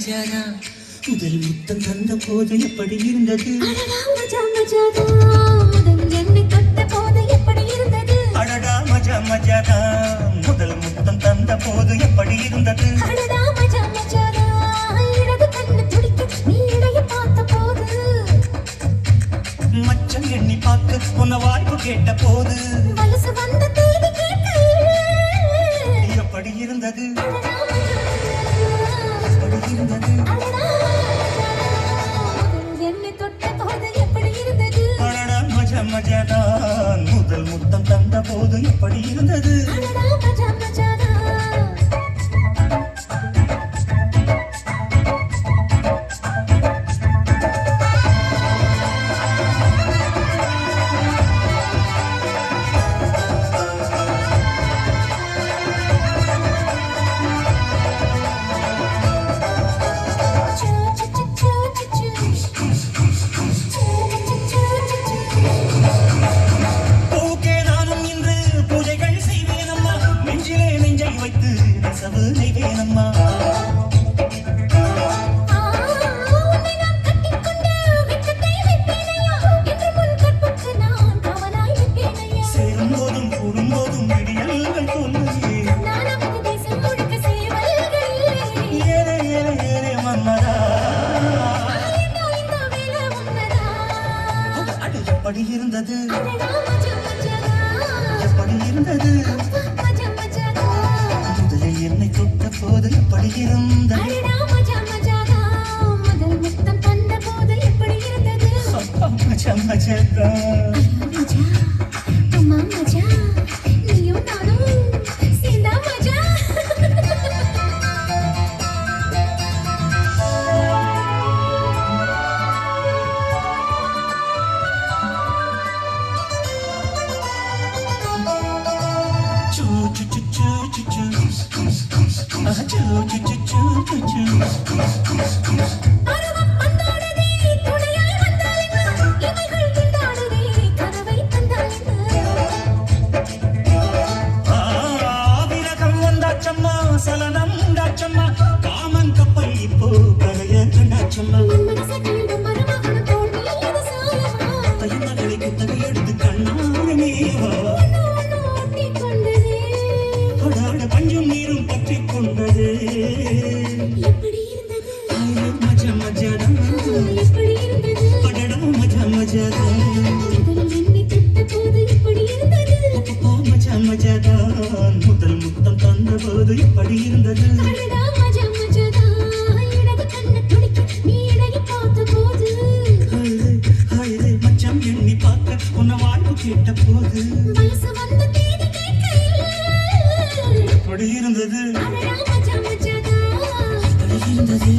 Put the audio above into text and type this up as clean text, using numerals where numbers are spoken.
மஜாதா முதல் முத்தம் தந்த போது எப்படி இருந்தது மஜா மஜாதா முதல் என்னை தொட்ட போது எப்படி இருந்தது அடடா மஜா மஜாதா முதல் முத்தம் தந்த போது எப்படி இருந்தது அடடா மஜா மஜாதா இடது கண்ணு துடிக்க நீ இடைய பார்த்த போது மச்சம் எண்ணி பார்க்க உன்ன வாய்ப்பு கேட்ட போது வயசு வந்த தேதி கேட்கையில் எப்படி இருந்தது எப்படி இருந்தது என்னை தொட்ட போது எப்படி இருந்தது அடடா மஜா மஜாதான் முதல் முத்தம் தந்த போது எப்படி இருந்தது அடடா மஜா மஜாதா பூக்கே நானும் இன்று பூஜைகள் செய்வேன் அம்மா நெஞ்சிலே நெஞ்சை வைத்து நெசவு நெய்வேனம்மா உன்னை நான் கட்டிக்கொண்டு வெட்கத்தை வைப்பேனையா என்று முன் கற்புக்கு நான் காவலாய் நிற்பேனையா சேரும் போதும் கூடும் போதும் விடியல்கள் தோன்றுமே நான் நமது தேசம் முழுக்க சேவல்கள் இல்லையே ஏலே ஏலே ஏலே மன்மதா இந்த வேலை உன்னதா அடு எப்படி இருந்தது அடடா மஜா மஜாதா எப்படி இருந்தது மஜா மஜாதா முதலில் என்னை தொட்ட போது எப்படி இருந்தது அடடா மஜா மஜாதா முதல் முத்தம் தந்த போது எப்படி இருந்தது மஜா மஜாதான் மஜா அம்மா மஜா நீயும் நானும் சேர்ந்தா மஜா Choo choo choo choo choo choo. Ah choo choo choo choo choo choo. பருவம் வந்தாடுதே துணையாய் வந்தாளினா இமைகள் திண்டாடுதே கனவை தந்தாளினா விரகம் வந்தாச்சம்மா சலனம் உண்டாச்சம்மா காமன் கப்பல் இப்போ கரைய கண்டாச்சம்மா மனசை கீழும் மருமகனும் தோல் மீது சாயமா தையங்களை குத்தகை எடுத்து கண்ணாரமேவா ஒட்டிக் கொண்டதே அடாட பஞ்சும் நீரும் பற்றி கொண்டது எப்படி இருந்தது ஆயே மஜா மஜாதான் எப்படி இருந்தது அடடா மஜா மஜாதான் முதல் என்னை தொட்ட போது எப்படி இருந்தது மஜா மஜாதான் முதல் முத்தம் தந்த போது எப்படி இருந்தது அடடா மஜா மஜாதா இடது கண்ணு துடிக்க நீ இடைய பார்த்த போது ஹாயிரே மச்சம் எண்ணி பார்க்க உன்ன வாழ்வு கேட்ட போது வயசு வந்த தேதி கேட்கையில் எப்படி இருந்தது அடடா மஜா மஜாதா எப்படி இருந்தது